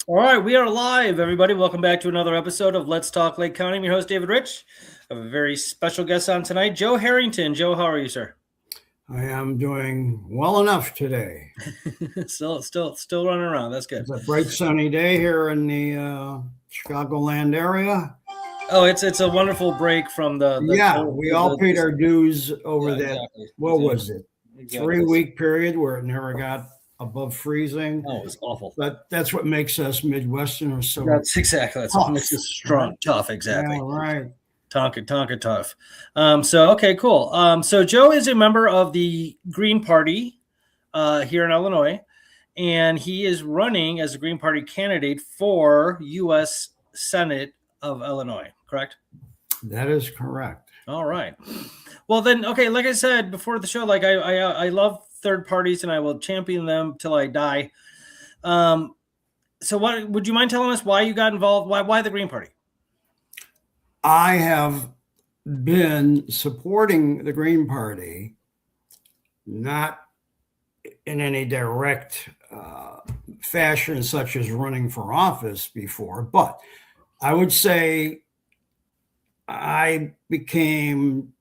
All right, we are live, everybody. Welcome back to another episode of Let's Talk Lake County. I'm your host, David Rich. I have a very special guest on tonight, Joe Harrington. Joe, how are you, sir? I am doing well enough today. still running around. That's good. It's a bright sunny day here in the Chicagoland area. Oh, it's a wonderful break from the Yeah, cold. we all paid our dues over Yeah, that. exactly. What was it? Exactly. 3-week period where it never got above freezing. Oh, it was awful. But that's what makes us Midwesterners so. That's exactly. That's what makes us strong, tough. Exactly. Yeah, right. Tonka tough. Okay, cool. So Joe is a member of the Green Party here in Illinois, and he is running as a Green Party candidate for U.S. Senate of Illinois, correct? That is correct. All right. Well, then, okay, like I said before the show, like I love third parties and I will champion them till I die. So what would you mind telling us why you got involved? Why the Green Party? I have been supporting the Green Party, not in any direct fashion, such as running for office before, but I would say I became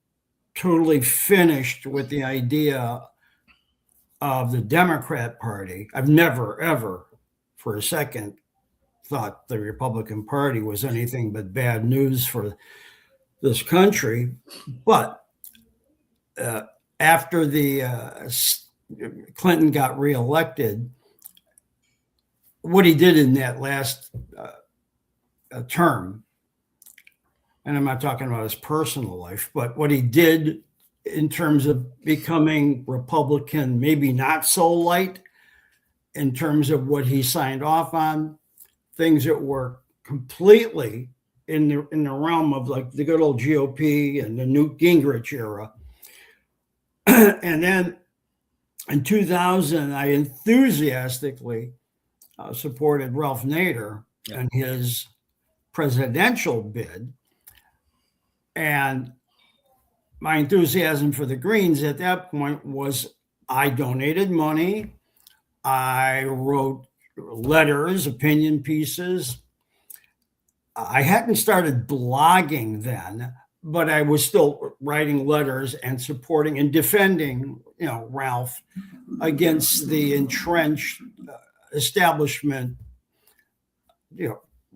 totally finished with the idea of the Democrat Party. I've never, ever for a second thought the Republican Party was anything but bad news for this country. But after Clinton got reelected, what he did in that last term, and I'm not talking about his personal life, but what he did in terms of becoming Republican, maybe not so light in terms of what he signed off on, things that were completely in the realm of like the good old GOP and the Newt Gingrich era. And then in 2000, I enthusiastically supported Ralph Nader and his presidential bid. And my enthusiasm for the Greens at that point was I donated money. I wrote letters, opinion pieces. I hadn't started blogging then, but I was still writing letters and supporting and defending, Ralph against the entrenched establishment,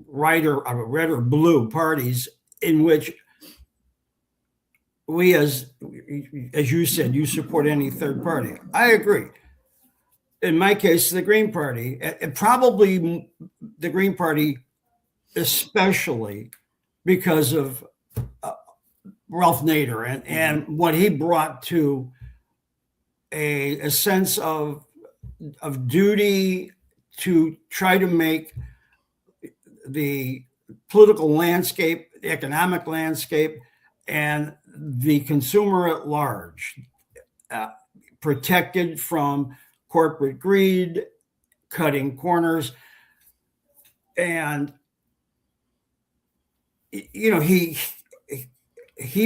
red or blue parties in which we, as you said, you support any third party. I agree. In my case, the Green Party, and probably the Green Party, especially because of Ralph Nader and what he brought to a sense of duty to try to make the political landscape, the economic landscape, and the consumer at large protected from corporate greed, cutting corners. And, he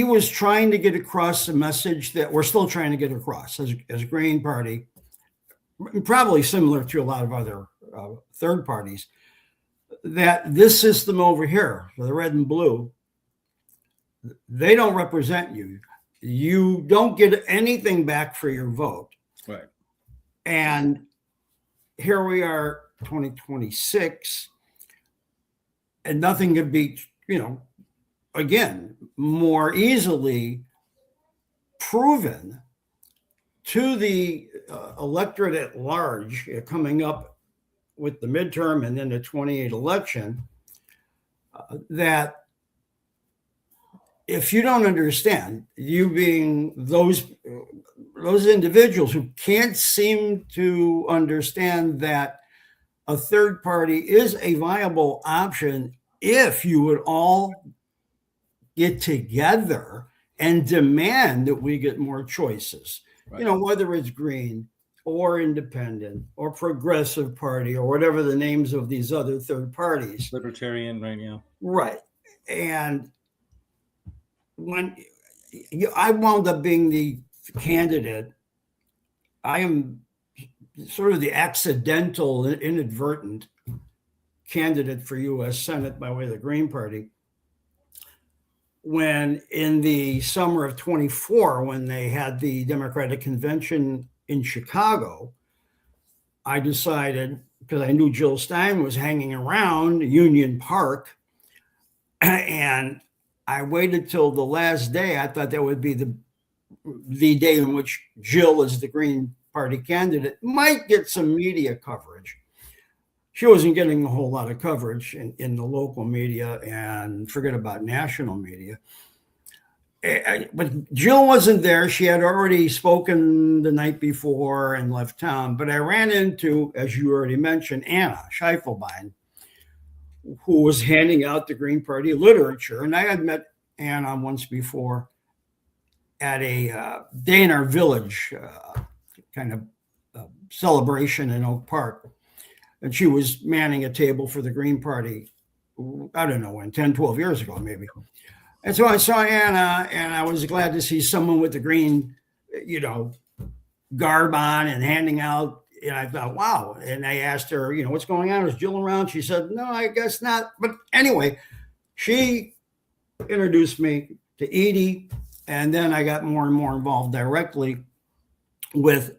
was trying to get across the message that we're still trying to get across as Green Party, probably similar to a lot of other third parties, that this system over here, the red and blue, they don't represent you. You don't get anything back for your vote. Right. And here we are, 2026, and nothing could be, again, more easily proven to the electorate at large coming up with the midterm and then the 28 election, that if you don't understand, you being those individuals who can't seem to understand that a third party is a viable option if you would all get together and demand that we get more choices, right. Whether it's Green or Independent or Progressive Party or whatever the names of these other third parties. Libertarian right now. Right. And when I wound up being the candidate, I am sort of the accidental, inadvertent candidate for U.S. Senate by way of the Green Party, when in the summer of 24, when they had the Democratic Convention in Chicago, I decided, because I knew Jill Stein was hanging around Union Park, and I waited till the last day. I thought that would be the day in which Jill, as the Green Party candidate, might get some media coverage. She wasn't getting a whole lot of coverage in the local media, and forget about national media. But Jill wasn't there. She had already spoken the night before and left town. But I ran into, as you already mentioned, Anna Scheifelbein, who was handing out the Green Party literature. And I had met Anna once before at a day in our village kind of celebration in Oak Park. And she was manning a table for the Green Party, I don't know when, 10, 12 years ago, maybe. And so I saw Anna, and I was glad to see someone with the green, garb on and handing out. And I thought, wow. And I asked her, what's going on? Is Jill around? She said, no, I guess not. But anyway, she introduced me to Edie. And then I got more and more involved directly with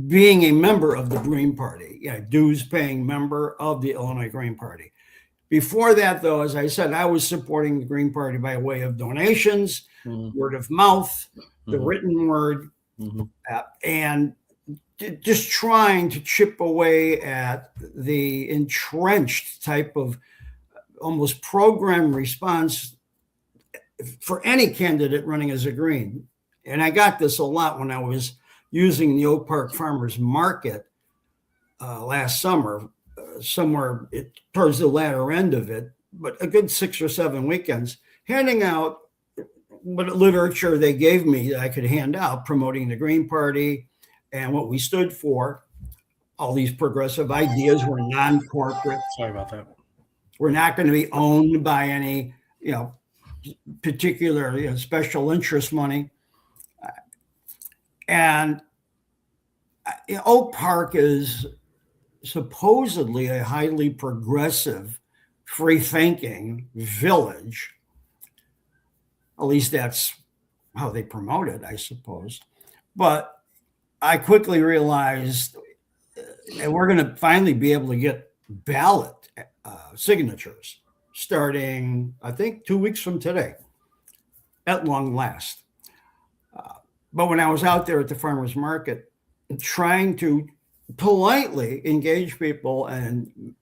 being a member of the Green Party, dues paying member of the Illinois Green Party. Before that, though, as I said, I was supporting the Green Party by way of donations, word of mouth, the written word, and just trying to chip away at the entrenched type of almost program response for any candidate running as a Green. And I got this a lot when I was using the Oak Park Farmers Market last summer, somewhere towards the latter end of it, but a good 6 or 7 weekends, handing out what literature they gave me that I could hand out, promoting the Green Party and what we stood for. All these progressive ideas were non-corporate. Sorry about that. We're not going to be owned by any, particular special interest money. And Oak Park is supposedly a highly progressive, free-thinking village. At least that's how they promote it, I suppose. But I quickly realized that we're going to finally be able to get ballot signatures starting, I think, 2 weeks from today, at long last. But when I was out there at the farmers market trying to politely engage people and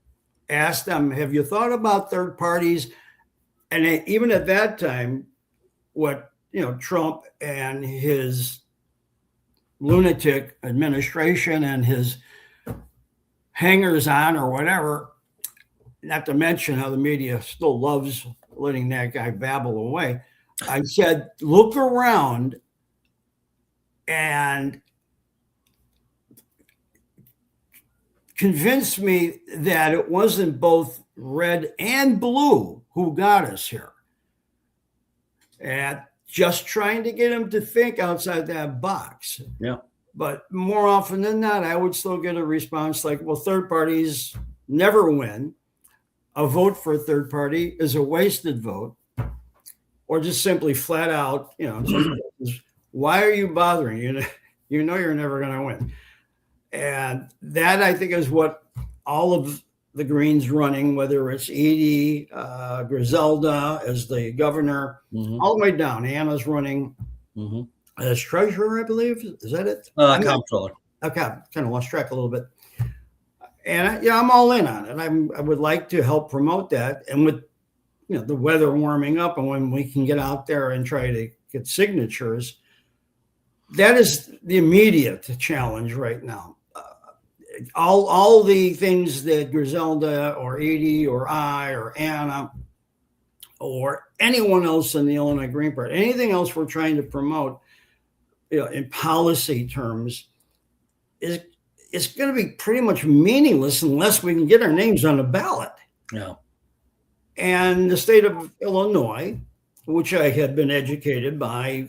ask them, have you thought about third parties? And even at that time, what Trump and his lunatic administration and his hangers on or whatever, not to mention how the media still loves letting that guy babble away. I said, look around and convinced me that it wasn't both red and blue who got us here. And just trying to get him to think outside that box. Yeah. But more often than not, I would still get a response like, well, third parties never win. A vote for a third party is a wasted vote. Or just simply flat out, why are you bothering? You know you're never going to win. And that, I think, is what all of the Greens running, whether it's Edie, Griselda as the governor, all the way down. Anna's running as treasurer, I believe. Is that it? Comptroller. Okay, kind of lost track a little bit. And I'm all in on it. I would like to help promote that. And with the weather warming up, and when we can get out there and try to get signatures, that is the immediate challenge right now. All the things that Griselda or Edie or I or Anna or anyone else in the Illinois Green Party, anything else we're trying to promote, in policy terms, it's going to be pretty much meaningless unless we can get our names on the ballot. Yeah. And the state of Illinois, which I had been educated by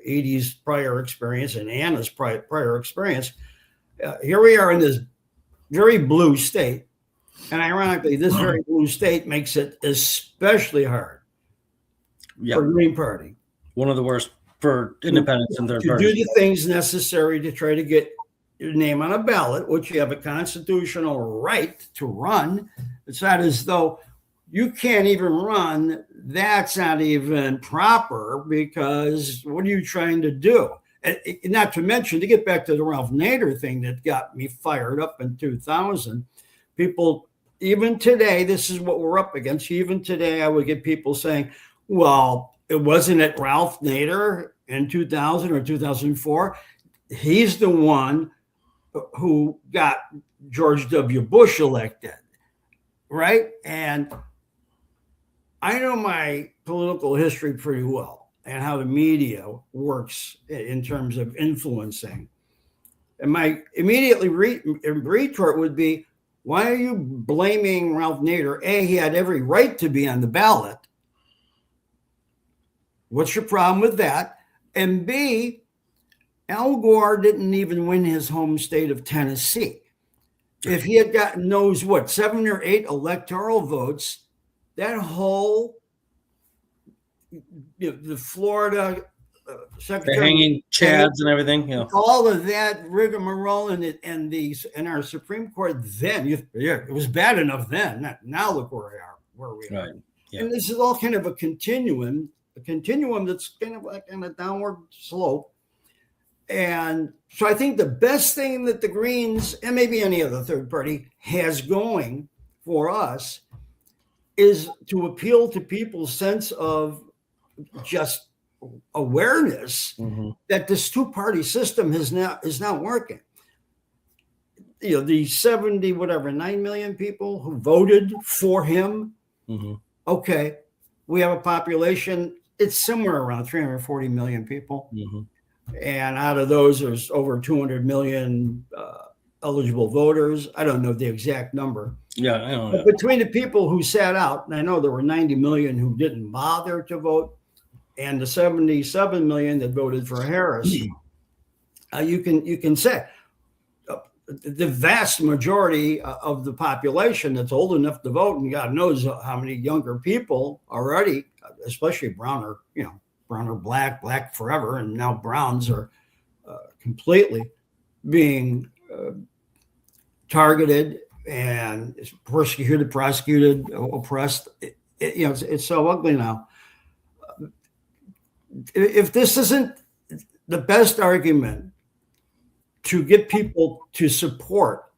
Edie's prior experience and Anna's prior experience, here we are in this very blue state. And ironically, this very blue state makes it especially hard Yeah, for Green Party one of the worst for independents and third to do parties. the things necessary to try to get your name on a ballot, which you have a constitutional right to run. It's not as though you can't even run. That's not even proper, because what are you trying to do? And not to mention, to get back to the Ralph Nader thing that got me fired up in 2000, people, even today, this is what we're up against. Even today, I would get people saying, well, it wasn't it Ralph Nader in 2000 or 2004. He's the one who got George W. Bush elected, right? And I know my political history pretty well and how the media works in terms of influencing. And my immediately retort would be, why are you blaming Ralph Nader? A, he had every right to be on the ballot. What's your problem with that? And B, Al Gore didn't even win his home state of Tennessee. If he had gotten knows what, 7 or 8 electoral votes, that whole the Florida The hanging chads and everything. Yeah. All of that rigmarole and our Supreme Court then, it was bad enough then. Now look where we are. Right. Yeah. And this is all kind of a continuum that's kind of like on a downward slope. And so I think the best thing that the Greens and maybe any other third party has going for us is to appeal to people's sense of just awareness that this two-party system is not working. You know, the 9 million people who voted for him. Okay, we have a population, it's somewhere around 340 million people. And out of those, there's over 200 million eligible voters. I don't know the exact number. Yeah, I don't know. But between the people who sat out, and I know there were 90 million who didn't bother to vote, and the 77 million that voted for Harris, you can say the vast majority of the population that's old enough to vote, and God knows how many younger people already, especially brown or black forever, and now browns are completely being targeted and persecuted, prosecuted, oppressed. It's so ugly now. If this isn't the best argument to get people to support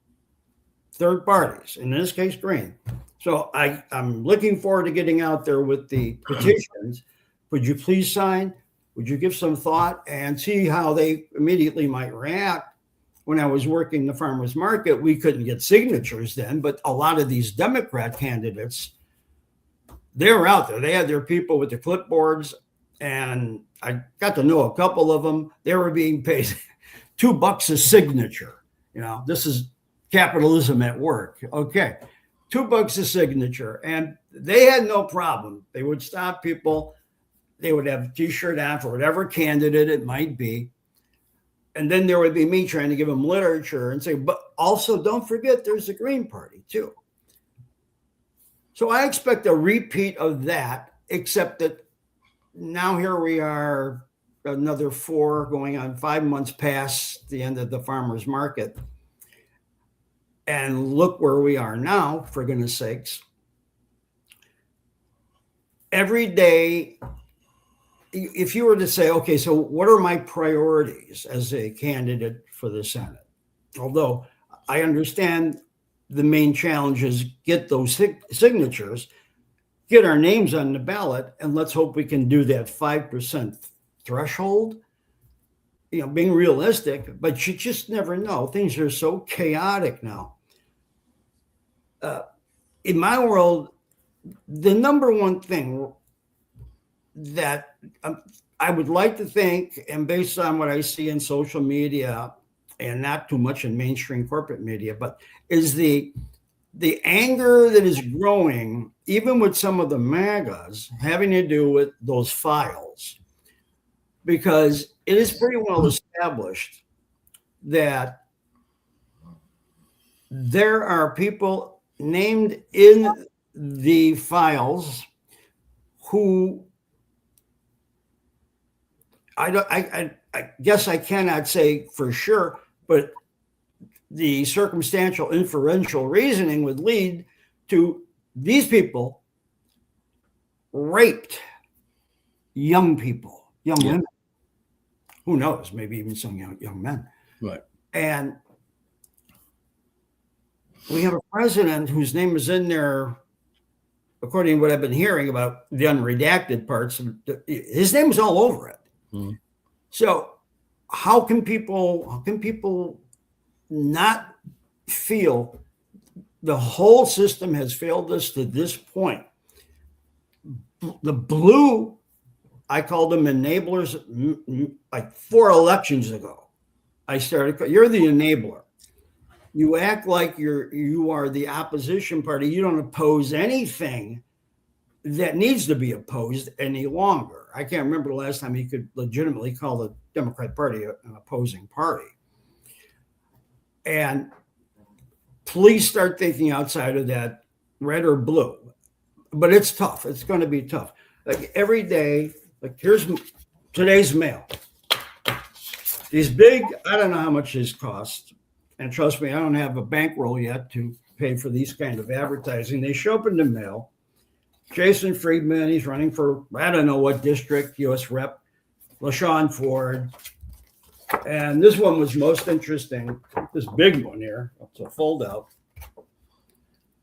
third parties, in this case, Green. So I'm looking forward to getting out there with the petitions. Would you please sign? Would you give some thought and see how they immediately might react? When I was working the farmers market, we couldn't get signatures then, but a lot of these Democrat candidates, they were out there. They had their people with the clipboards, and I got to know a couple of them. They were being paid $2 a signature. This is capitalism at work. Okay, $2 a signature. And they had no problem. They would stop people. They would have a T-shirt on for whatever candidate it might be. And then there would be me trying to give them literature and say, but also don't forget there's the Green Party too. So I expect a repeat of that, except that now here we are, another 4 going on 5 months past the end of the farmers market. And look where we are now, for goodness sakes. Every day, if you were to say, okay, so what are my priorities as a candidate for the Senate? Although I understand the main challenge is get those signatures, get our names on the ballot, and let's hope we can do that 5% threshold. Being realistic, but you just never know. Things are so chaotic now. In my world, the number one thing that I would like to think, and based on what I see in social media and not too much in mainstream corporate media, but is the anger that is growing, even with some of the MAGAs, having to do with those files. Because it is pretty well established that there are people named in the files who I guess I cannot say for sure, but the circumstantial inferential reasoning would lead to these people raped young people, young women. Who knows? Maybe even some young men. Right. And we have a president whose name is in there, according to what I've been hearing about the unredacted parts. His name is all over it. Mm-hmm. So how can people not feel the whole system has failed us to this point? The blue, I called them enablers like 4 elections ago. You're the enabler. You act like you are the opposition party. You don't oppose anything that needs to be opposed any longer. I can't remember the last time he could legitimately call the Democrat Party an opposing party. And please start thinking outside of that, red or blue. But it's tough. It's going to be tough. Like every day, like here's today's mail. These big, I don't know how much these cost. And trust me, I don't have a bankroll yet to pay for these kind of advertising. They show up in the mail. Jason Friedman, he's running for, I don't know what district, U.S. Rep. LaShawn Ford. And this one was most interesting. This big one here. It's a fold out.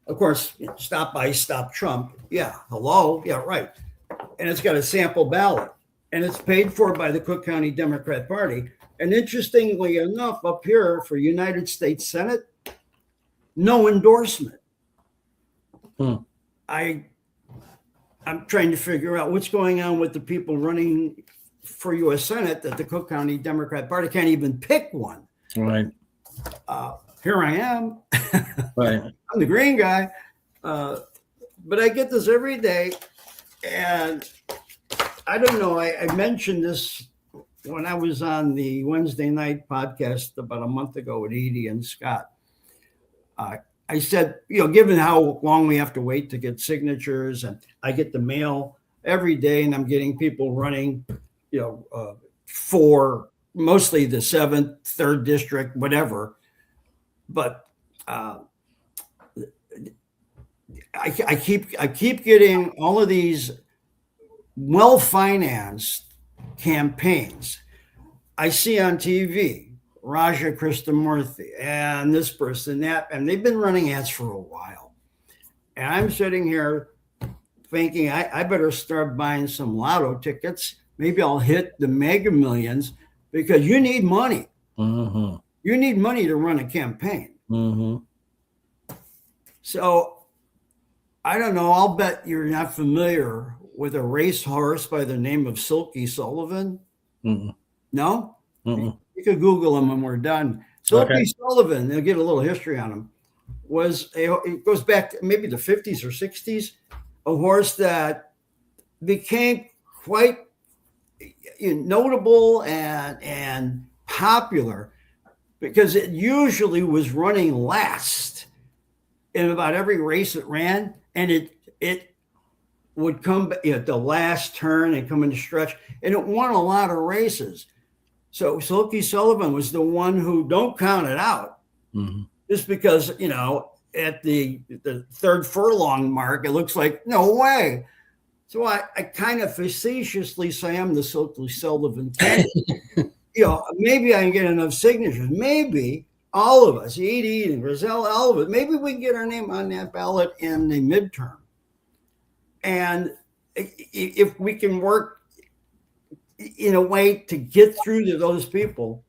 Of course, stop Trump. Yeah, hello. Yeah, right. And it's got a sample ballot. And it's paid for by the Cook County Democrat Party. And interestingly enough, up here for United States Senate, no endorsement. I'm trying to figure out what's going on with the people running for U.S. Senate that the Cook County Democrat Party can't even pick one. Right. Here I am. Right. I'm the green guy. But I get this every day. And I don't know. I mentioned this when I was on the Wednesday night podcast about a month ago with Edie and Scott. I said, given how long we have to wait to get signatures, and I get the mail every day, and I'm getting people running, for mostly the 7th, 3rd district, whatever. But I keep getting all of these well-financed campaigns. I see on TV, Raja Krishnamurthy and this person, that, and they've been running ads for a while. And I'm sitting here thinking I better start buying some lotto tickets. Maybe I'll hit the Mega Millions, because you need money. Mm-hmm. You need money to run a campaign. Mm-hmm. So I don't know. I'll bet you're not familiar with a racehorse by the name of Silky Sullivan. Mm-hmm. No? Mm-hmm. You could Google him when we're done. Silky Sullivan, they'll get a little history on him, it goes back to maybe the 50s or 60s, a horse that became quite notable and popular because it usually was running last in about every race it ran, and it would come at the last turn and come into stretch, and it won a lot of races. So Silky Sullivan was the one who, don't count it out, just because, at the 3rd furlong mark, it looks like, no way. So I kind of facetiously say I'm the Silky Sullivan candidate. Maybe I can get enough signatures. Maybe all of us, Edie and Grizel, all of it, maybe we can get our name on that ballot in the midterm. And if we can work in a way to get through to those people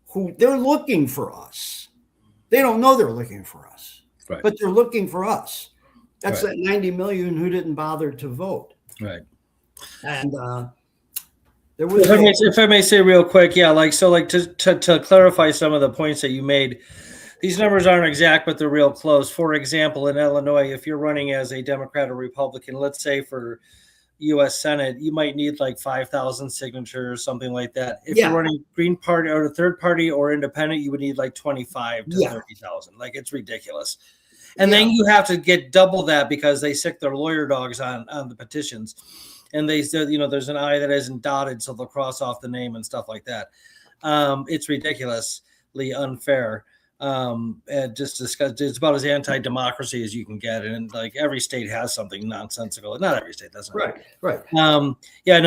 who they're looking for us. They don't know they're looking for us, right, but they're looking for us. That's right. That 90 million who didn't bother to vote. Right. And there was, if I may say real quick, to clarify some of the points that you made, these numbers aren't exact, but they're real close. For example, in Illinois, if you're running as a Democrat or Republican, let's say for U.S. Senate, you might need like 5,000 signatures, something like that. If you're running Green Party or a third party or independent, you would need like 25 to 30,000. Like, it's ridiculous. And then you have to get double that because they sick their lawyer dogs on the petitions. And they said, there's an I that isn't dotted, so they'll cross off the name and stuff like that. It's ridiculously unfair. And just discuss, it's about as anti-democracy as you can get. And like every state has something nonsensical. Not every state, that's not right.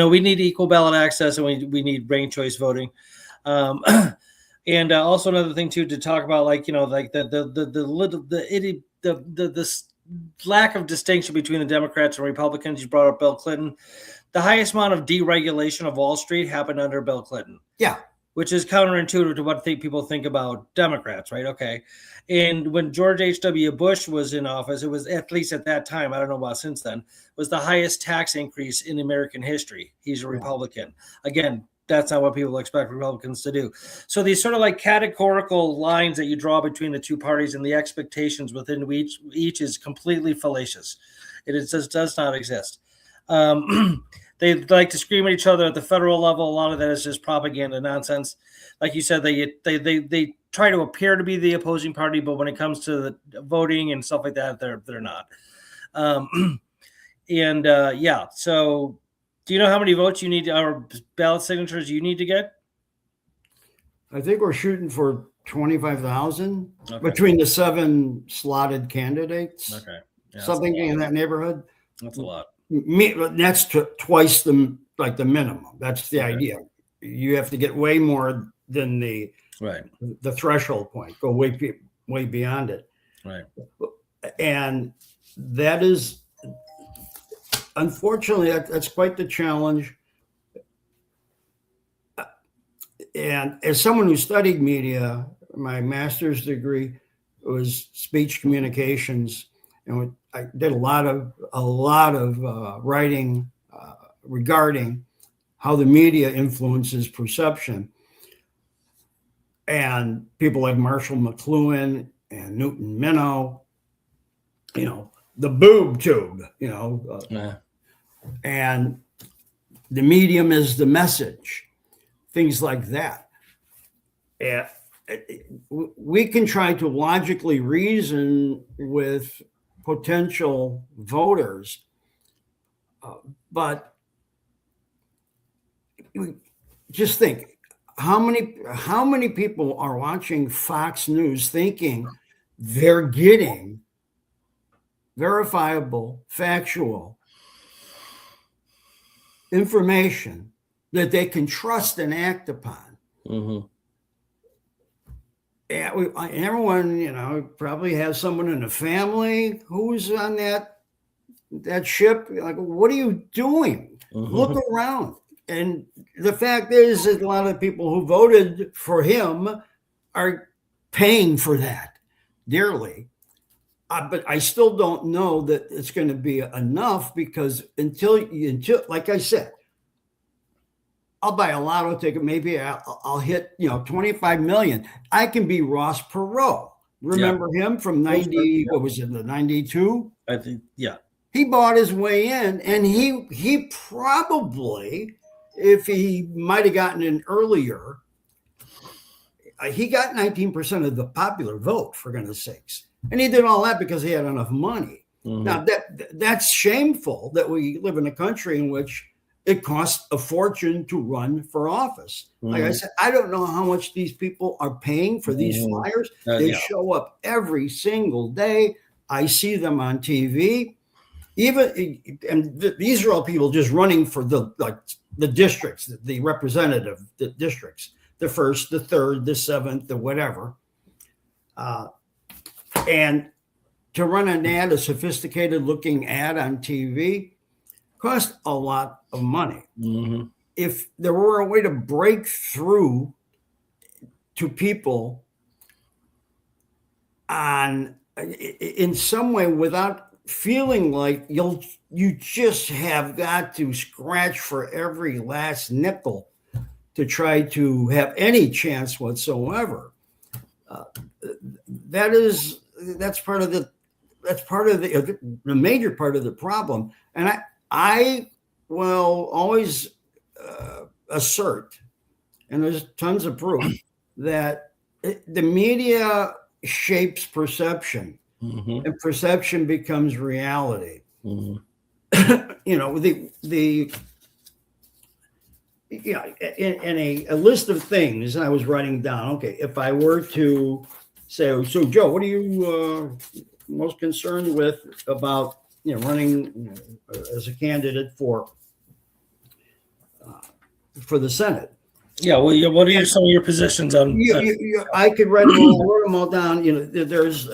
We need equal ballot access, and we need ranked choice voting. And also another thing too to talk about, like the lack of distinction between the Democrats and Republicans. You brought up Bill Clinton. The highest amount of deregulation of Wall Street happened under Bill Clinton. Yeah. Which is counterintuitive to what people think about Democrats, right? Okay. And when George H.W. Bush was in office, it was, at least at that time, I don't know about since then, was the highest tax increase in American history. He's a Republican. Again, that's not what people expect Republicans to do. So these sort of like categorical lines that you draw between the two parties and the expectations within each is completely fallacious. It just does not exist. They like to scream at each other at the federal level. A lot of that is just propaganda nonsense. Like you said, they try to appear to be the opposing party, but when it comes to the voting and stuff like that, they're not. So do you know how many votes you need, or ballot signatures you need to get? I think we're shooting for 25,000 between the 7 slotted candidates. Okay. Yeah, something in that neighborhood. That's a lot. That's twice the minimum. That's the idea. You have to get way more than the threshold point. Go way beyond it. Right. And that is, unfortunately, that's quite the challenge. And as someone who studied media, my master's degree was speech communications, and I did a lot of writing regarding how the media influences perception. And people like Marshall McLuhan and Newton Minow, the boob tube, and the medium is the message, things like that. And we can try to logically reason with potential voters, but just think how many people are watching Fox News thinking they're getting verifiable, factual information that they can trust and act upon. Mm-hmm. And everyone, probably has someone in the family who's on that ship. Like, what are you doing? Mm-hmm. Look around. And the fact is that a lot of people who voted for him are paying for that dearly. But I still don't know that it's going to be enough, because until like I said, I'll buy a lotto ticket. Maybe I'll hit 25 million. I can be Ross Perot. Remember him from 90? What was it? The 92? I think, yeah. He bought his way in, and he probably, if he might have gotten in earlier, he got 19% of the popular vote, for goodness sakes. And he did all that because he had enough money. Mm-hmm. Now that's shameful that we live in a country in which it costs a fortune to run for office. Mm-hmm. Like I said, I don't know how much these people are paying for these flyers. They show up every single day. I see them on TV. These are all people just running for the districts, the representative districts, the 1st, the 3rd, the 7th, the whatever. And to run an ad, a sophisticated looking ad on TV, cost a lot of money. Mm-hmm. If there were a way to break through to people in some way without feeling like you just have got to scratch for every last nickel to try to have any chance whatsoever, that's part of the major part of the problem. And I will always assert, and there's tons of proof, that the media shapes perception. Mm-hmm. and perception becomes reality. Mm-hmm. You know, in a list of things, and I was writing down, okay, if I were to say, so Joe, what are you most concerned with about, running as a candidate for the Senate? Yeah. Well, what are some of your positions on? I could write them all down. There's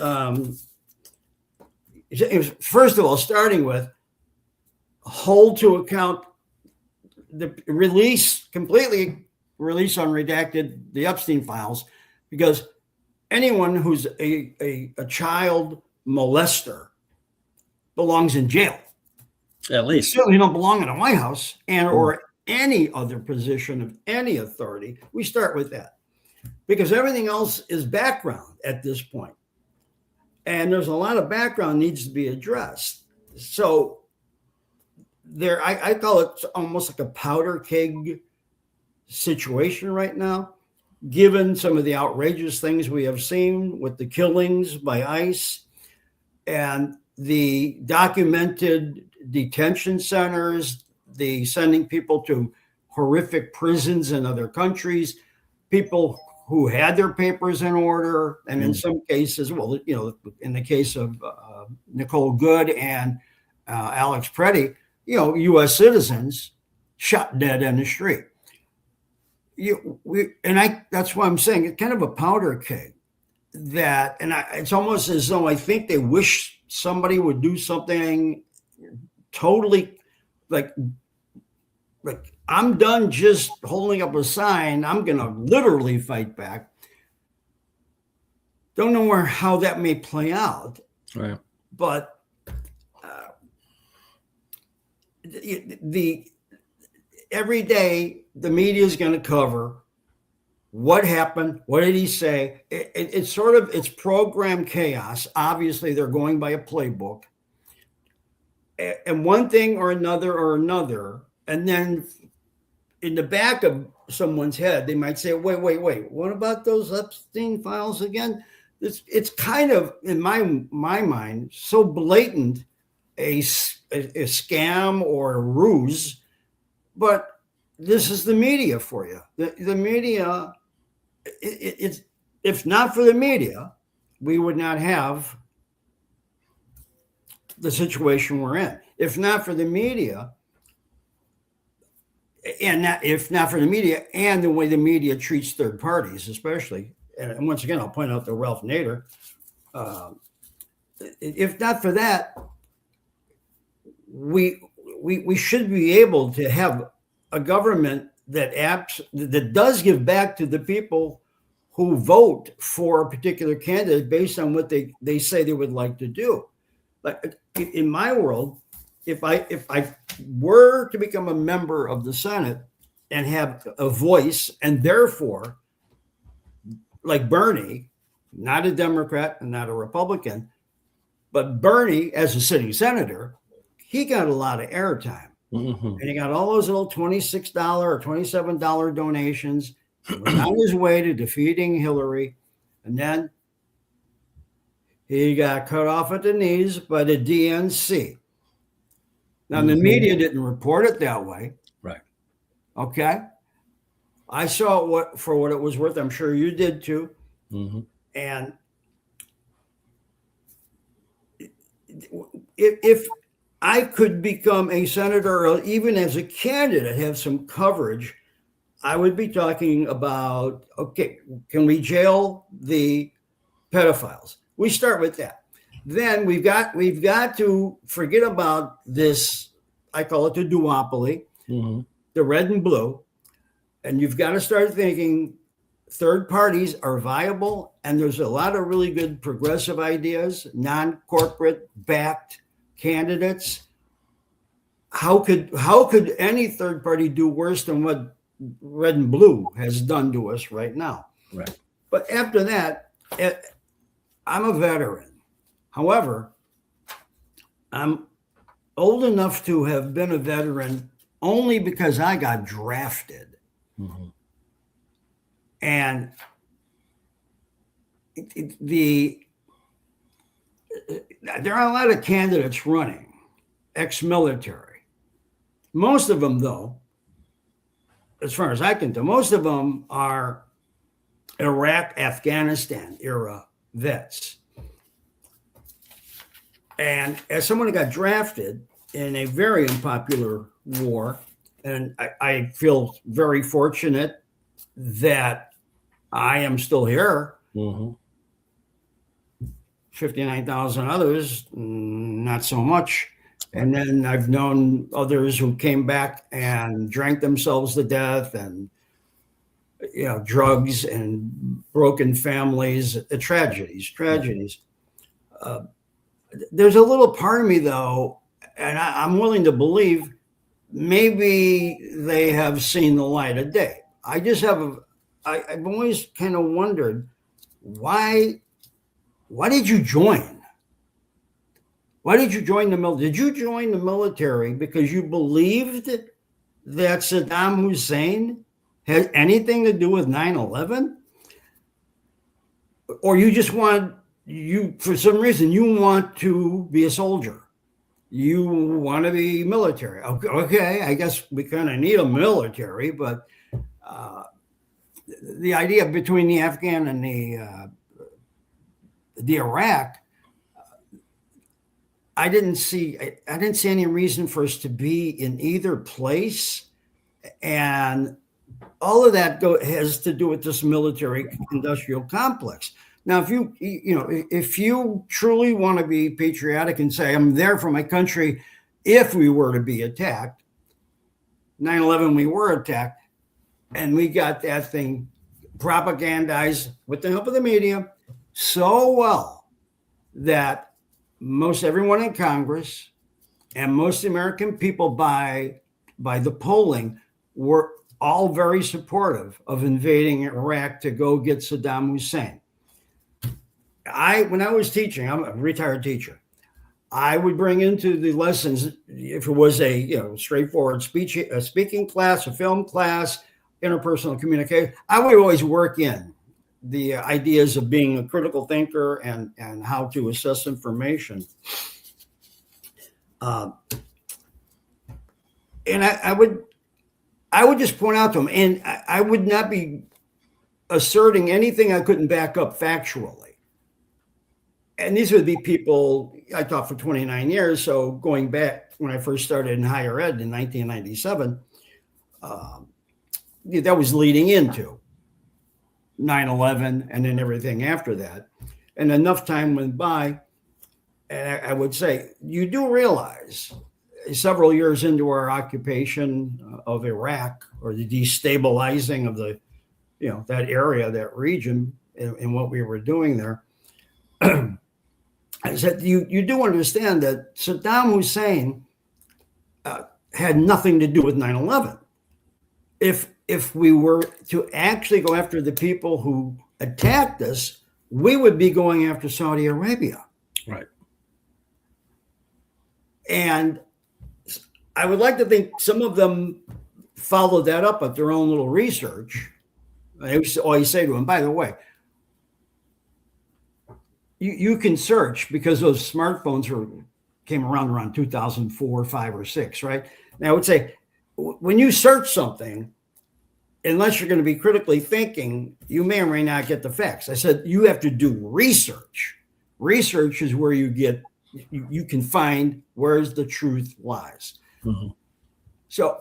first of all, starting with hold to account the completely release unredacted the Epstein files, because anyone who's a child molester belongs in jail. At They least. certainly don't belong in a White House or any other position of any authority. We start with that because everything else is background at this point. And there's a lot of background needs to be addressed. So I call it almost like a powder keg situation right now, given some of the outrageous things we have seen with the killings by ICE and the documented detention centers, the sending people to horrific prisons in other countries, people who had their papers in order, and in some cases, well, in the case of Nicole Good and Alex Preddy, U.S. citizens shot dead in the street. That's why I'm saying it's kind of a powder keg. It's almost as though I think they wish somebody would do something totally like I'm done just holding up a sign. I'm going to literally fight back. Don't know how that may play out, Right. But every day the media is going to cover what happened, what did he say. It's programmed chaos. Obviously, they're going by a playbook, and one thing or another, and then in the back of someone's head, they might say, wait, what about those Epstein files again? It's kind of, in my mind, so blatant a scam or a ruse, but this is the media for you. The media, it's if not for the media, we would not have the situation we're in. If not for the media, if not for the media and the way the media treats third parties, especially, and once again, I'll point out the Ralph Nader. If not for that, we should be able to have a government that does give back to the people who vote for a particular candidate based on what they say they would like to do. Like in my world, if I were to become a member of the Senate and have a voice, and therefore, like Bernie, not a Democrat and not a Republican, but Bernie as a sitting senator, he got a lot of airtime. Mm-hmm. And he got all those little $26 or $27 donations. He was on his way to defeating Hillary. And then he got cut off at the knees by the DNC. Now, the media didn't report it that way. Right. Okay. I saw it for what it was worth. I'm sure you did too. Mm-hmm. And if I could become a senator or even as a candidate have some coverage, I would be talking about, okay, can we jail the pedophiles? We start with that. Then we've got to forget about this, I call it the duopoly, the red and blue. And you've got to start thinking third parties are viable. And there's a lot of really good progressive ideas, non-corporate backed candidates. How could any third party do worse than what red and blue has done to us right now? Right. But after that, I'm a veteran. However, I'm old enough to have been a veteran only because I got drafted. Mm-hmm. And there are a lot of candidates running, ex-military. Most of them, though, as far as I can tell, most of them are Iraq, Afghanistan era vets. And as someone who got drafted in a very unpopular war, and I feel very fortunate that I am still here. 59,000 others, not so much. And then I've known others who came back and drank themselves to death, and drugs and broken families, tragedies. There's a little part of me, though, and I'm willing to believe maybe they have seen the light of day. I've always kind of wondered, why did you join? Why did you join the military? Did you join the military because you believed that Saddam Hussein had anything to do with 9/11? Or you just for some reason, you want to be a soldier. You want to be military. Okay, I guess we kind of need a military, but the idea between the Afghan and the Iraq, I didn't see any reason for us to be in either place, and all of that has to do with this military industrial complex. Now, if you truly want to be patriotic and say, I'm there for my country, if we were to be attacked, 9/11, we were attacked, and we got that thing propagandized with the help of the media so well that most everyone in Congress and most American people by the polling were all very supportive of invading Iraq to go get Saddam Hussein. When I was teaching, I'm a retired teacher, I would bring into the lessons, if it was a straightforward speaking class, a film class, interpersonal communication, I would always work in the ideas of being a critical thinker and how to assess information. And I would just point out to them, and I would not be asserting anything I couldn't back up factually. And these would be people I taught for 29 years. So going back when I first started in higher ed in 1997, that was leading into 9/11 and then everything after that. And enough time went by, and I would say, you do realize several years into our occupation of Iraq, or the destabilizing of that area, that region, and what we were doing there, I said, you do understand that Saddam Hussein had nothing to do with 9/11. If we were to actually go after the people who attacked us, we would be going after Saudi Arabia. Right. And I would like to think some of them followed that up at their own little research. I used to always say to them, by the way, you can search, because those smartphones came around 2004, 5, or 6, right? And I would say, when you search something, unless you're going to be critically thinking, you may or may not get the facts. I said, you have to do research. Research is where you can find where's the truth lies. Mm-hmm. So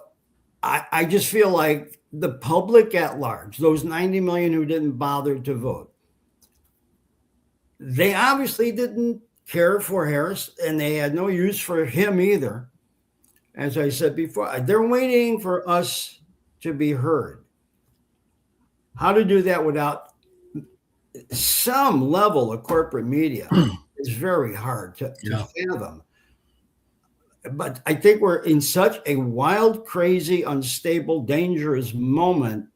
I just feel like the public at large, those 90 million who didn't bother to vote, they obviously didn't care for Harris, and they had no use for him either. As I said before, they're waiting for us to be heard. How to do that without some level of corporate media is very hard to fathom. But I think we're in such a wild, crazy, unstable, dangerous moment.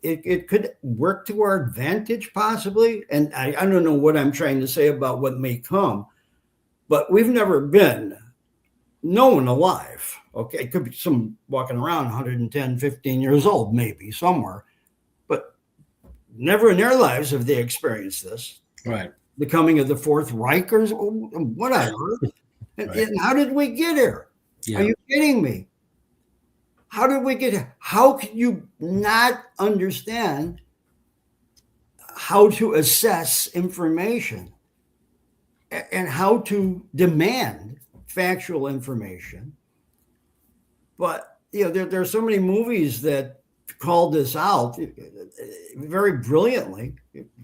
It could work to our advantage, possibly. And I don't know what I'm trying to say about what may come, but we've never been, no one alive. Okay, it could be some walking around 110, 15 years old, maybe somewhere, but never in their lives have they experienced this. Right. the coming of the Fourth Reich or what on earth? And how did we get here? Yeah. Are you kidding me? How did we get here? How can you not understand how to assess information and how to demand factual information? But there are so many movies that called this out very brilliantly,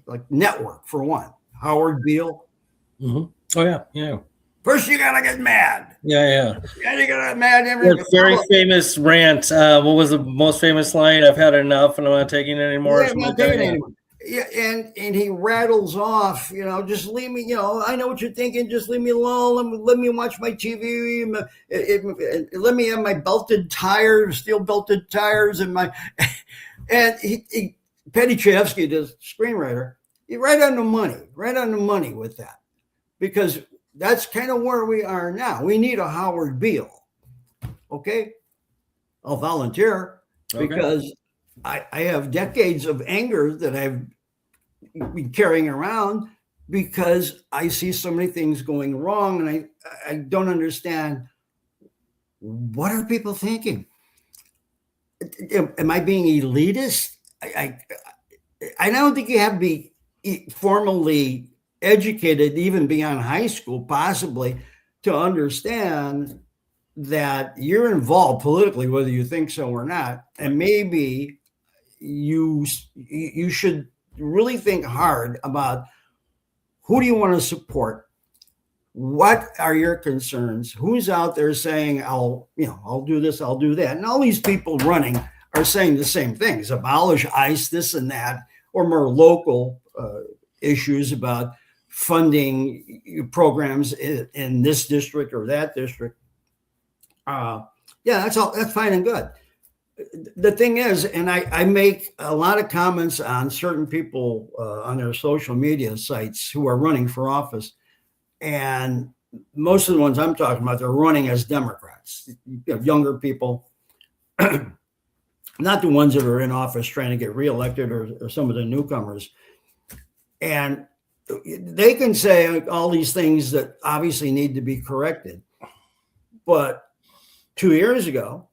like Network for one. Howard Beale. Mm-hmm. Oh yeah. First, you gotta get mad. Yeah. Yeah, you gotta get mad. Very famous rant. What was the most famous line? I've had enough, and I'm not taking it anymore. Yeah, I'm not taking it anymore. Yeah, and he rattles off. Just leave me. I know what you're thinking. Just leave me alone. Let me watch my TV. Let me have my steel belted tires, and my. And Petty Chayefsky, the screenwriter, he right on the money with that, because that's kind of where we are now. We need a Howard Beale. Okay, I'll volunteer because I have decades of anger that I've been carrying around because I see so many things going wrong, and I don't understand, what are people thinking? Am I being elitist? I don't think you have to be formally educated, even beyond high school, possibly, to understand that you're involved politically, whether you think so or not. And maybe you should really think hard about, who do you want to support? What are your concerns? Who's out there saying, I'll do this, I'll do that? And all these people running are saying the same things: abolish ICE, this and that, or more local issues about funding programs in this district or that district. That's fine and good. The thing is, and I make a lot of comments on certain people on their social media sites who are running for office, and most of the ones I'm talking about, they're running as Democrats, younger people, not the ones that are in office trying to get reelected, or some of the newcomers. And they can say all these things that obviously need to be corrected. But 2 years ago,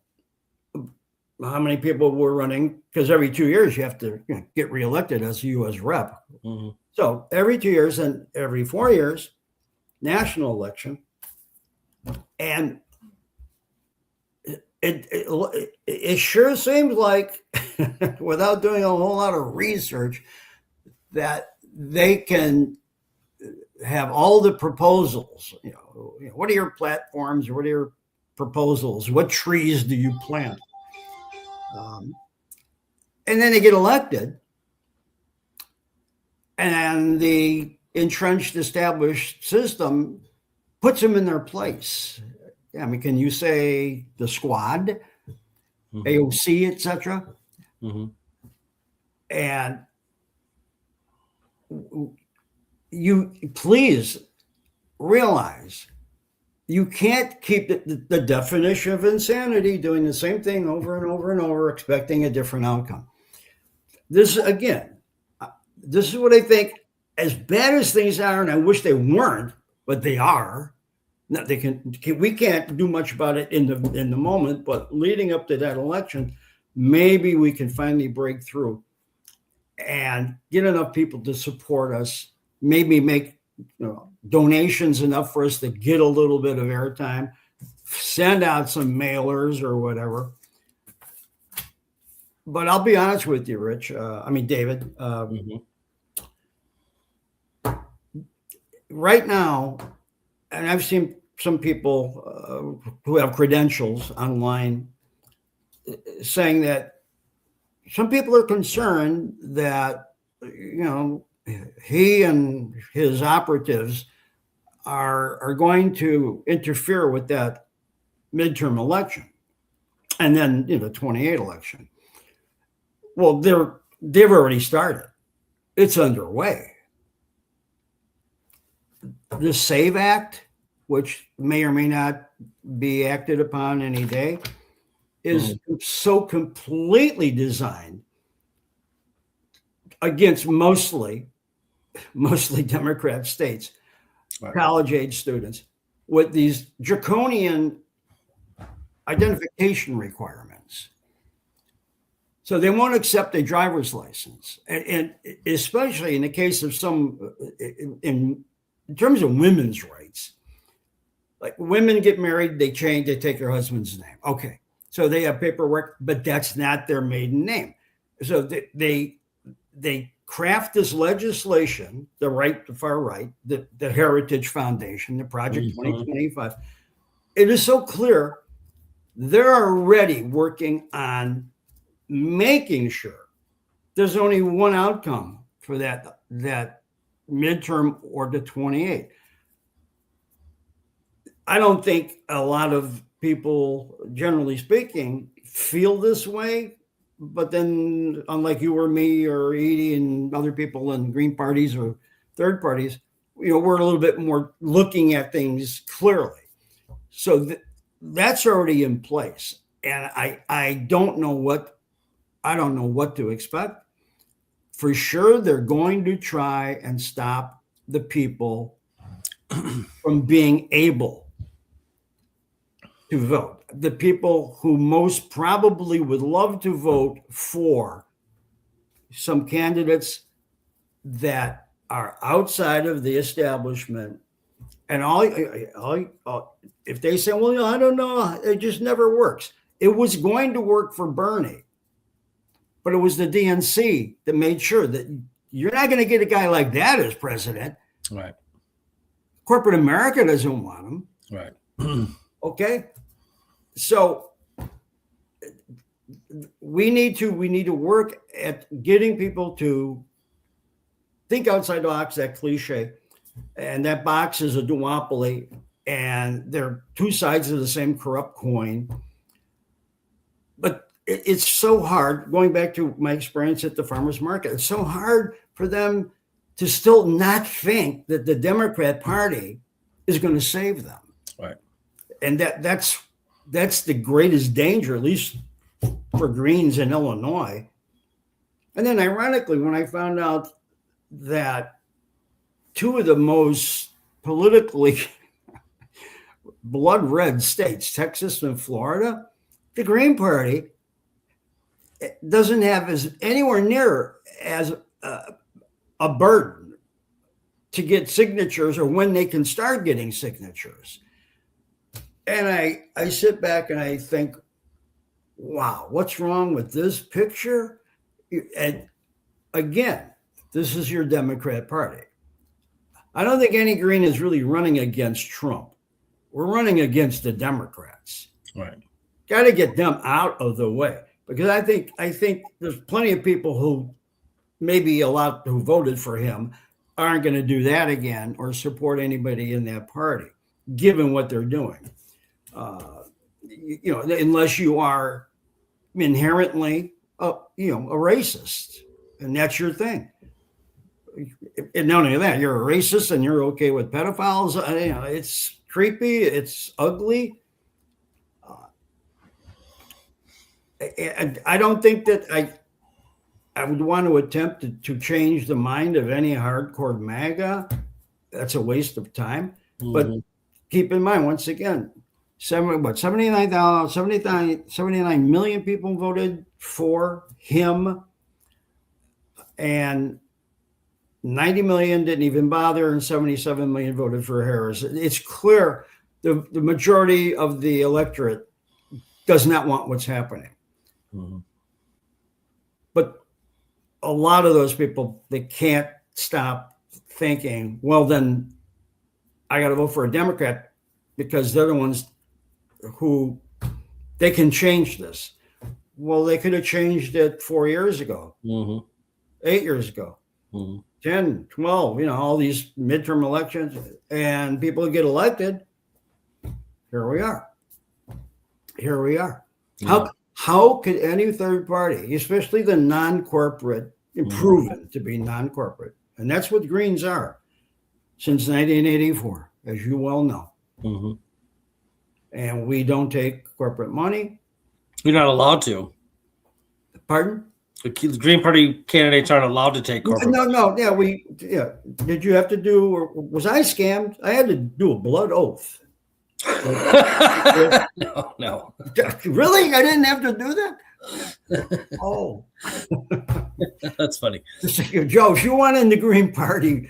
how many people were running? Because every 2 years you have to get reelected as a U.S. rep. Mm-hmm. So every 2 years, and every 4 years, national election. And it sure seems like, without doing a whole lot of research, that they can have all the proposals. What are your platforms? What are your proposals? What trees do you plant? And then they get elected, and the entrenched, established system puts them in their place. I mean, can you say the squad, mm-hmm. AOC, etc.? Mm-hmm. And you please realize, you can't keep the definition of insanity, doing the same thing over and over and over, expecting a different outcome. This is what I think. As bad as things are, and I wish they weren't, but they are. We can't do much about it in the moment, but leading up to that election, maybe we can finally break through and get enough people to support us. Maybe make donations enough for us to get a little bit of airtime, send out some mailers or whatever. But I'll be honest with you, David. Mm-hmm. Right now, and I've seen some people who have credentials online saying that some people are concerned that, he and his operatives are going to interfere with that midterm election, and then the 28 election. Well, they've already started. It's underway. The SAVE Act, which may or may not be acted upon any day, is so completely designed against mostly mostly Democrat states, Right. college-age students, with these draconian identification requirements. So they won't accept a driver's license. And especially in the case of some, in terms of women's rights, like women get married, they take their husband's name. Okay. So they have paperwork, but that's not their maiden name. So they craft this legislation, the far right, the Heritage Foundation, the Project 2025. It is so clear they're already working on making sure there's only one outcome for that midterm or the 28. I don't think a lot of people, generally speaking, feel this way. But then, unlike you or me or Edie and other people in Green parties or third parties, we're a little bit more looking at things clearly. So that's already in place, and I don't know what to expect. For sure, they're going to try and stop the people from being able to vote. The people who most probably would love to vote for some candidates that are outside of the establishment. And if they say, well, I don't know, it just never works. It was going to work for Bernie, but it was the DNC that made sure that you're not going to get a guy like that as president. Right. Corporate America doesn't want him. Right. Okay. So we need to work at getting people to think outside the box, that cliche. And that box is a duopoly, and they're two sides of the same corrupt coin. But it's so hard, going back to my experience at the farmers market, it's so hard for them to still not think that the Democrat Party is going to save them. Right. And that's the greatest danger, at least for Greens in Illinois. And then ironically, when I found out that two of the most politically blood red states, Texas and Florida, the Green Party doesn't have anywhere near as a burden to get signatures, or when they can start getting signatures. And I sit back and I think, wow, what's wrong with this picture? And again, this is your Democrat Party. I don't think any Green is really running against Trump. We're running against the Democrats. Right. Got to get them out of the way, because I think there's plenty of people who, maybe a lot who voted for him, aren't going to do that again or support anybody in that party, given what they're doing. Unless you are inherently, a racist, and that's your thing. And not only that, you're a racist and you're okay with pedophiles. It's creepy. It's ugly. And I don't think that I would want to attempt to change the mind of any hardcore MAGA. That's a waste of time. Mm-hmm. But keep in mind, once again, 79 million people voted for him, and 90 million didn't even bother, and 77 million voted for Harris. It's clear the majority of the electorate does not want what's happening. Mm-hmm. But a lot of those people, they can't stop thinking, well, then I got to vote for a Democrat because they're the ones who they can change this. Well, they could have changed it 4 years ago, 8 years ago, 10, 12, all these midterm elections, and people get elected. Here we are. Yeah. How could any third party, especially the non-corporate, proven to be non-corporate, and that's what Greens are since 1984, as you well know. Mm-hmm. And we don't take corporate money. You're not allowed to. Pardon? The Green Party candidates aren't allowed to take corporate. No. Yeah. Did you have to do, or was I scammed? I had to do a blood oath. No. Really? I didn't have to do that? Oh. That's funny. Joe, if you want in the Green Party,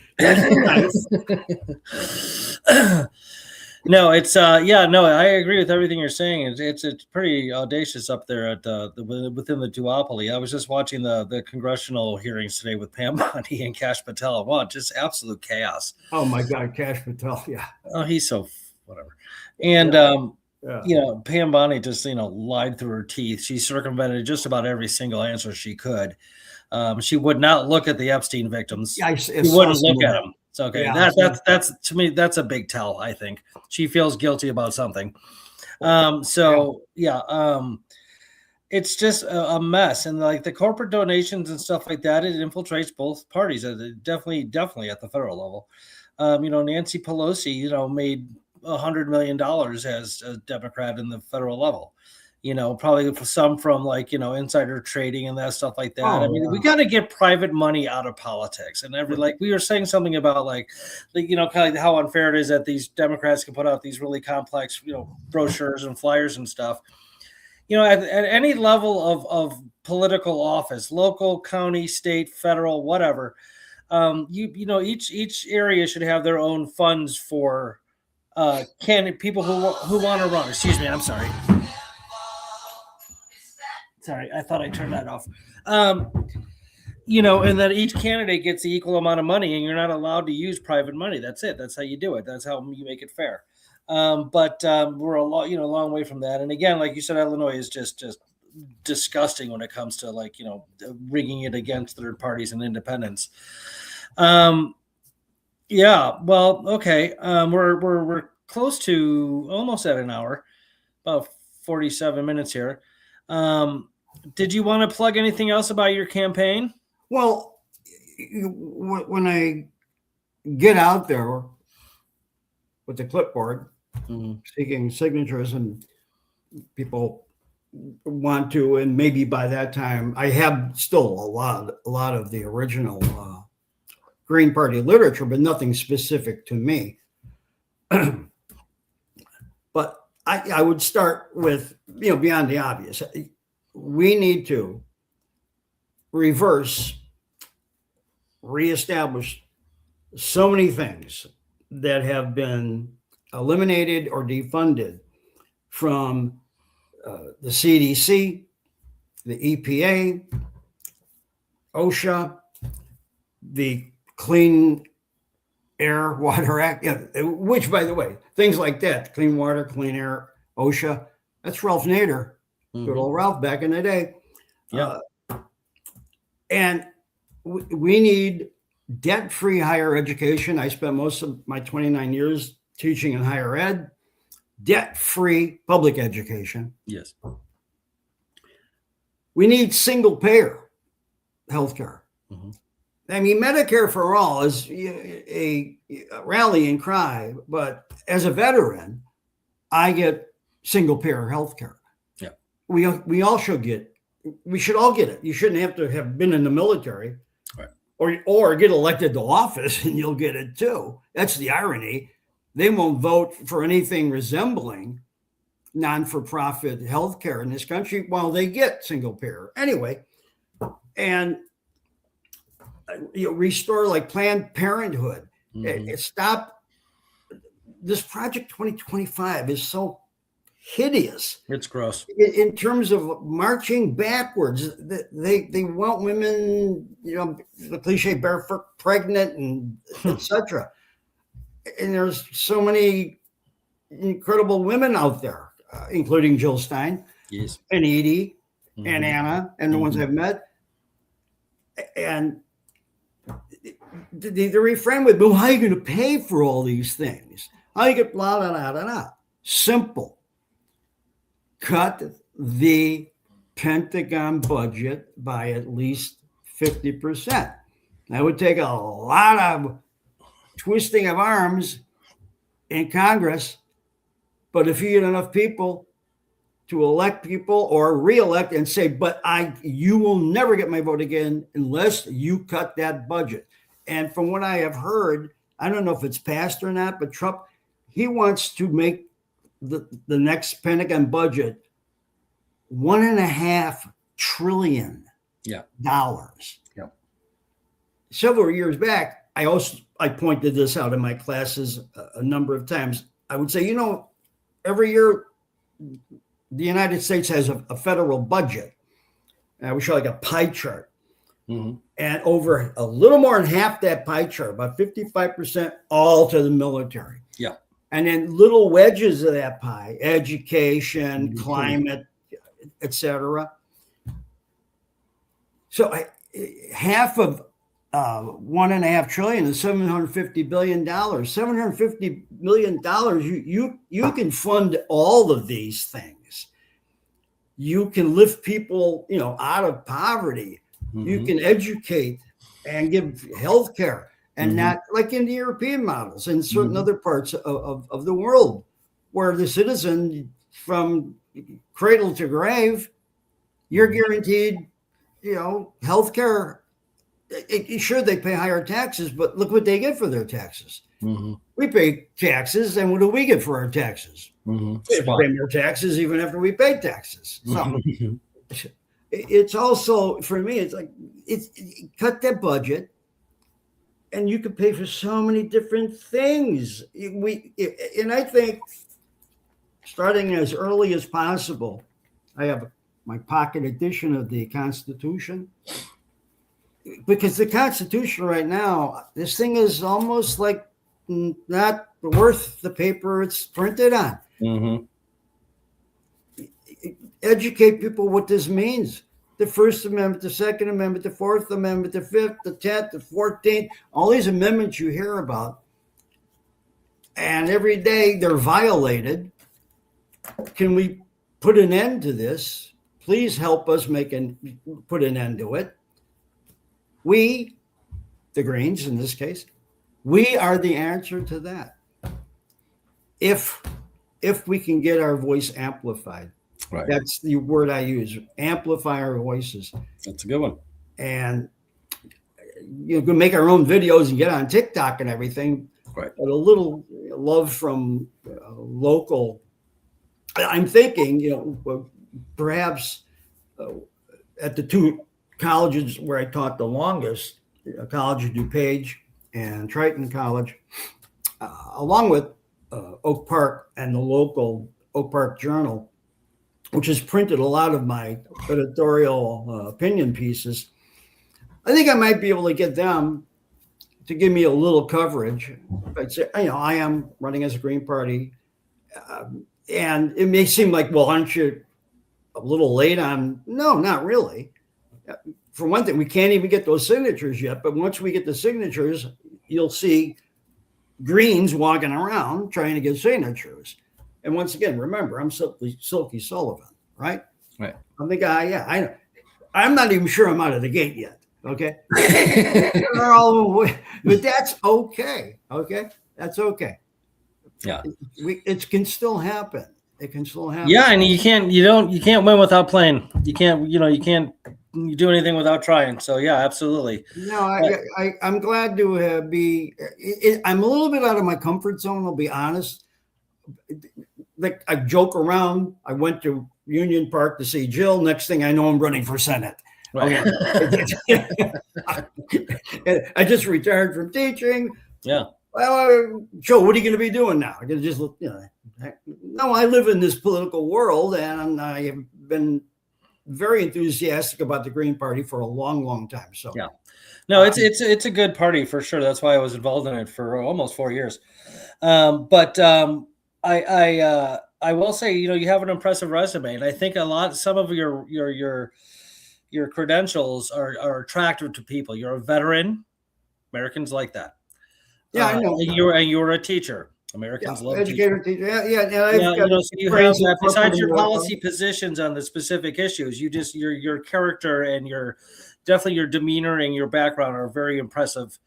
no, it's I agree with everything you're saying. It's pretty audacious up there at within the duopoly. I was just watching the congressional hearings today with Pam Bondi and Kash Patel. Wow, just absolute chaos. Oh my God, Kash Patel, yeah. Oh, he's so whatever. And Pam Bondi just lied through her teeth. She circumvented just about every single answer she could. She would not look at the Epstein victims. Yeah, she wouldn't look at them. So okay, yeah, that's to me, that's a big tell. I think she feels guilty about something. It's just a mess, and like the corporate donations and stuff like that, it infiltrates both parties. Definitely at the federal level. Nancy Pelosi, made $100 million as a Democrat in the federal level. Probably some from insider trading and that stuff like that. We got to get private money out of politics. And we were saying something about kind of like how unfair it is that these Democrats can put out these really complex, brochures and flyers and stuff. At any level of political office, local, county, state, federal, whatever, each area should have their own funds for people who want to run. Excuse me, I'm sorry. Sorry, I thought I turned that off. And that each candidate gets the equal amount of money, and you're not allowed to use private money. That's it. That's how you do it. That's how you make it fair. But we're a long way from that. And again, like you said, Illinois is just disgusting when it comes to rigging it against third parties and independents. Well, okay. We're close to almost at an hour, about 47 minutes here. Did you want to plug anything else about your campaign? Well, when I get out there with the clipboard, seeking signatures, and people want to, and maybe by that time, I have still a lot of the original Green Party literature, but nothing specific to me. But I would start with, beyond the obvious. We need to reestablish so many things that have been eliminated or defunded from the CDC, the EPA, OSHA, the Clean Air Water Act, which, by the way, things like that, clean water, clean air, OSHA, that's Ralph Nader, good old Ralph back in the day. Yeah. And we need debt-free higher education. I spent most of my 29 years teaching in higher ed, debt-free public education. Yes. We need single-payer healthcare. Medicare for all is a rallying cry, but as a veteran, I get single-payer healthcare. Yeah. We all should get. We should all get it. You shouldn't have to have been in the military, right, or get elected to office and you'll get it too. That's the irony. They won't vote for anything resembling non-for-profit healthcare in this country while they get single-payer anyway. And restore like Planned Parenthood. Stop. This Project 2025 is so hideous. It's gross. In terms of marching backwards, they want women, the cliche, barefoot, pregnant, and etc. And there's so many incredible women out there, including Jill Stein, yes, and Edie, and Anna, and the ones I've met. And the refrain would be, well, how are you going to pay for all these things? How you get blah, blah, blah, blah, blah. Simple. Cut the Pentagon budget by at least 50%. That would take a lot of twisting of arms in Congress, but if you get enough people to elect people or re-elect and say, but you will never get my vote again unless you cut that budget. And from what I have heard, I don't know if it's passed or not, but Trump, he wants to make the next Pentagon budget $1.5 trillion. Yeah. Yeah. Several years back, I pointed this out in my classes a number of times. I would say, every year the United States has a federal budget. And we show like a pie chart. Mm-hmm. And over a little more than half that pie chart, about 55%, all to the military. Yeah. And then little wedges of that pie, education, Mm-hmm. climate, etc. So half of $1.5 trillion is $750 billion. $750 million, you can fund all of these things. You can lift people, out of poverty. Mm-hmm. You can educate and give health care, and Mm-hmm. not like in the European models and certain Mm-hmm. other parts of the world, where the citizen from cradle to grave, you're guaranteed, health care. Sure, they pay higher taxes, but look what they get for their taxes. Mm-hmm. We pay taxes, and what do we get for our taxes? Mm-hmm. We have to pay more taxes even after we pay taxes. So Mm-hmm. it's also, for me, it's like, cut that budget, and you could pay for so many different things. And I think starting as early as possible, I have my pocket edition of the Constitution, because the Constitution right now, this thing is almost like not worth the paper it's printed on. Mm-hmm. Educate people what this means. The First Amendment, the Second Amendment, the Fourth Amendment, the Fifth, the 10th, the 14th, all these amendments you hear about. And every day they're violated. Can we put an end to this? Please help us put an end to it. We, the Greens in this case, we are the answer to that. If we can get our voice amplified. Right. That's the word I use, amplify our voices. That's a good one. And you can make our own videos and get on TikTok and everything. Right. But a little love from local. I'm thinking, perhaps at the two colleges where I taught the longest, College of DuPage and Triton College, along with Oak Park and the local Oak Park Journal, which has printed a lot of my editorial opinion pieces. I think I might be able to get them to give me a little coverage. I'd say, I am running as a Green Party. And it may seem like, well, aren't you a little late on? No, not really. For one thing, we can't even get those signatures yet. But once we get the signatures, you'll see Greens walking around trying to get signatures. And once again, remember, I'm Silky Sullivan, right? Right. I'm the guy. Yeah, I know. I'm not even sure I'm out of the gate yet. Okay. But that's okay. Okay. That's okay. Yeah. It can still happen. It can still happen. Yeah, and you can't win without playing. You can't do anything without trying. So yeah, absolutely. No, I'm glad to be. I'm a little bit out of my comfort zone. I'll be honest. Like, I joke around. I went to Union Park to see Jill. Next thing I know, I'm running for Senate. Right. I just retired from teaching. Yeah. Well, Joe, what are you going to be doing now? I'm going to just look. No, I live in this political world, and I have been very enthusiastic about the Green Party for a long, long time. So yeah, no, it's a good party for sure. That's why I was involved in it for almost 4 years. But I will say, you have an impressive resume, and I think some of your credentials are attractive to people. You're a veteran. Americans like that. Yeah, I know. And you're a teacher. Americans love educator, teacher. Yeah. So you have that. Besides your policy positions on the specific issues, your character and your demeanor and your background are very impressive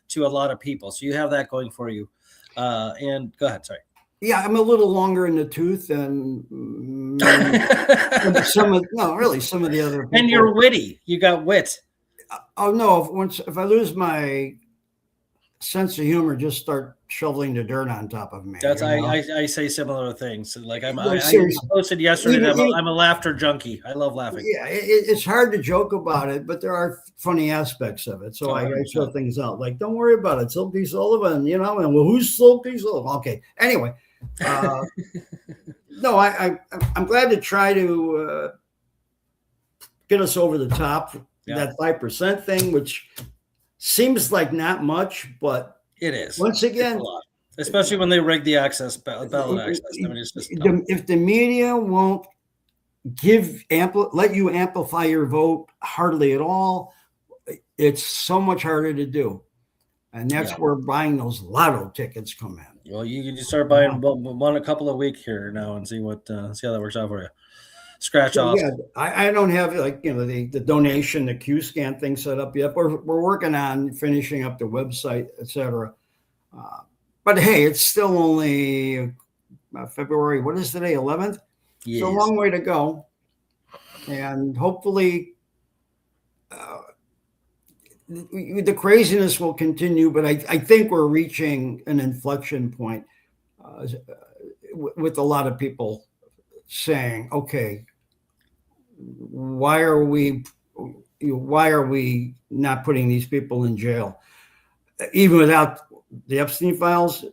to a lot of people. So you have that going for you. And go ahead. Sorry. Yeah, I'm a little longer in the tooth than mean, some of the other people. And you're witty. You got wit. Oh no! If I lose my sense of humor, just start shoveling the dirt on top of me. That's I say similar things. Like I posted yesterday. I'm a laughter junkie. I love laughing. Yeah, it's hard to joke about it, but there are funny aspects of it. So I show things out. Like, don't worry about it. Soapy Sullivan, and well, who's Soapy Sullivan? Okay. Anyway, no, I'm glad to try to get us over the top. Yeah. That 5% thing, which seems like not much, but it is. Once again, especially when they rig the ballot access. I mean, it's just if the media won't let you amplify your vote hardly at all, it's so much harder to do, and that's where buying those lotto tickets come in. Well, you can just start buying one a couple of weeks here now and see how that works out for you. Scratch off. Yeah, I don't have the donation, the Q scan thing set up yet. We're working on finishing up the website, etc. But hey, it's still only February. What is today? 11th. Yes. It's a long way to go, and hopefully the craziness will continue. But I think we're reaching an inflection point with a lot of people saying, okay, why are we not putting these people in jail, even without the Epstein files,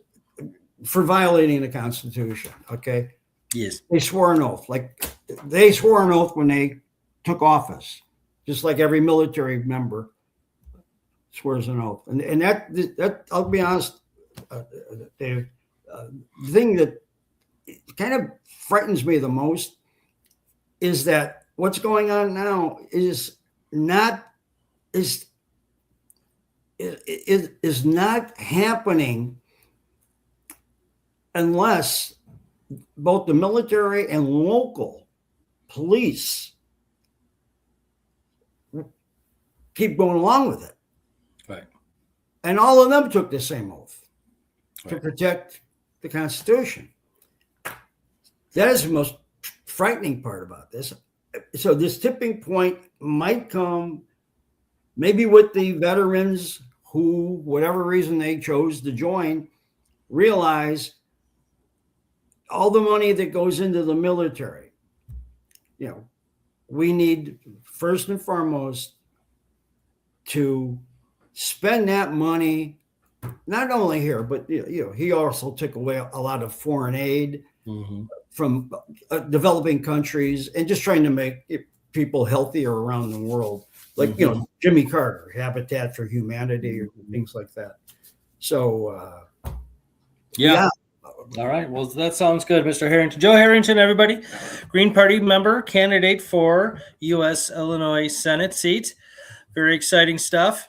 for violating the Constitution? Okay. Yes. They swore an oath. Like they swore an oath when they took office, just like every military member swears an oath. And that I'll be honest, Dave, the thing that kind of frightens me the most is that what's going on now is not happening unless both the military and local police keep going along with it. Right. And all of them took the same oath to protect the Constitution. That is the most frightening part about this. So this tipping point might come maybe with the veterans who, whatever reason they chose to join, realize all the money that goes into the military. We need first and foremost to spend that money, not only here, but he also took away a lot of foreign aid. Mm-hmm. From developing countries and just trying to make people healthier around the world. Like, Jimmy Carter, Habitat for Humanity, or things like that. So, yeah. All right. Well, that sounds good, Mr. Harrington. Joe Harrington, everybody. Green Party member, candidate for U.S. Illinois Senate seat. Very exciting stuff.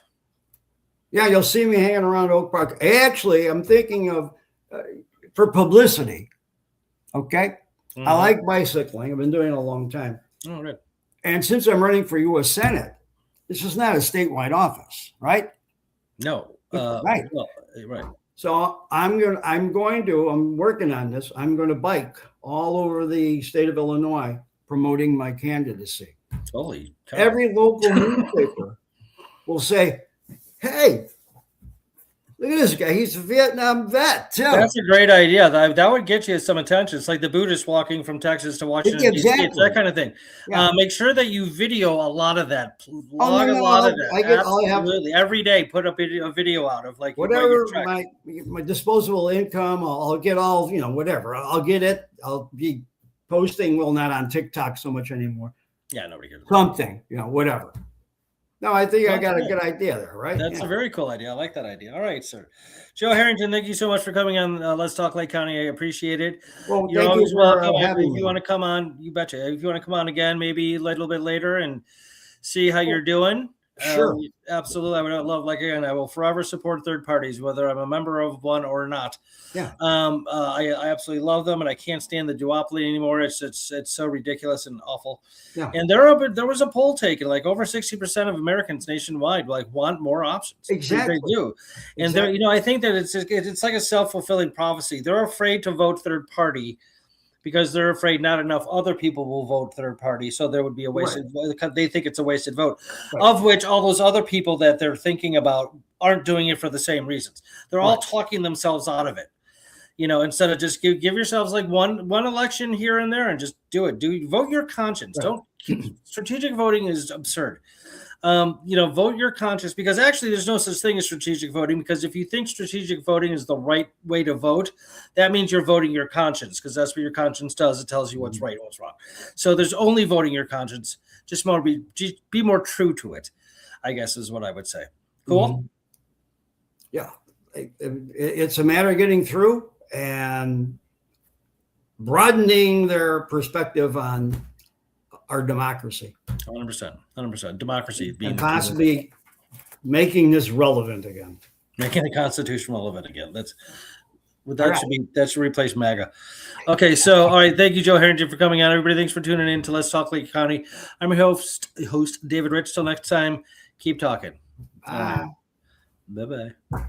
Yeah, you'll see me hanging around Oak Park. Actually, I'm thinking of, for publicity, okay? Mm-hmm. I like bicycling. I've been doing it a long time. Oh, good. And since I'm running for U.S. Senate, this is not a statewide office, right? No. Right. Well, right. So I'm working on this. I'm going to bike all over the state of Illinois promoting my candidacy. Holy cow. Every local newspaper will say, hey, look at this guy. He's a Vietnam vet, too. That's a great idea. That would get you some attention. It's like the Buddhists walking from Texas to Washington, exactly. D.C. It's that kind of thing. Yeah. Make sure that you video a lot of that. A lot of that. Absolutely. Every day, put up a video out of like whatever my disposable income. I'll get all, whatever. I'll get it. I'll be posting. Well, not on TikTok so much anymore. Yeah, nobody cares. Something, whatever. No, I think I got a good idea there, right? That's a very cool idea. I like that idea. All right, sir. Joe Harrington, thank you so much for coming on Let's Talk Lake County. I appreciate it. Well, you're always welcome. If you want to come on, you betcha. If you want to come on again, maybe a little bit later and see how you're doing. Sure. Absolutely. I would love, I will forever support third parties, whether I'm a member of one or not. Yeah. I absolutely love them, and I can't stand the duopoly anymore. It's so ridiculous and awful. Yeah. And there was a poll taken, like over 60% of Americans nationwide want more options. Exactly. They do. And I think that it's like a self-fulfilling prophecy. They're afraid to vote third party because they're afraid not enough other people will vote third party. So there would be a wasted, they think it's a wasted vote, of which all those other people that they're thinking about aren't doing it for the same reasons. They're all talking themselves out of it. Instead of just give yourselves like one election here and there and just do it. Vote your conscience. Don't strategic voting is absurd. Vote your conscience, because actually there's no such thing as strategic voting, because if you think strategic voting is the right way to vote, that means you're voting your conscience, because that's what your conscience does. It tells you what's right and what's wrong. So there's only voting your conscience. Just be more true to it, I guess is what I would say. Cool. Yeah. It's a matter of getting through and broadening their perspective on our democracy. 100%. Democracy being and possibly making this relevant again. Making the Constitution relevant again. That should replace MAGA. Okay, so all right, thank you, Joe Harrington, for coming on. Everybody, thanks for tuning in to Let's Talk Lake County. I'm your host David Rich. Till next time, keep talking. Bye. Bye-bye.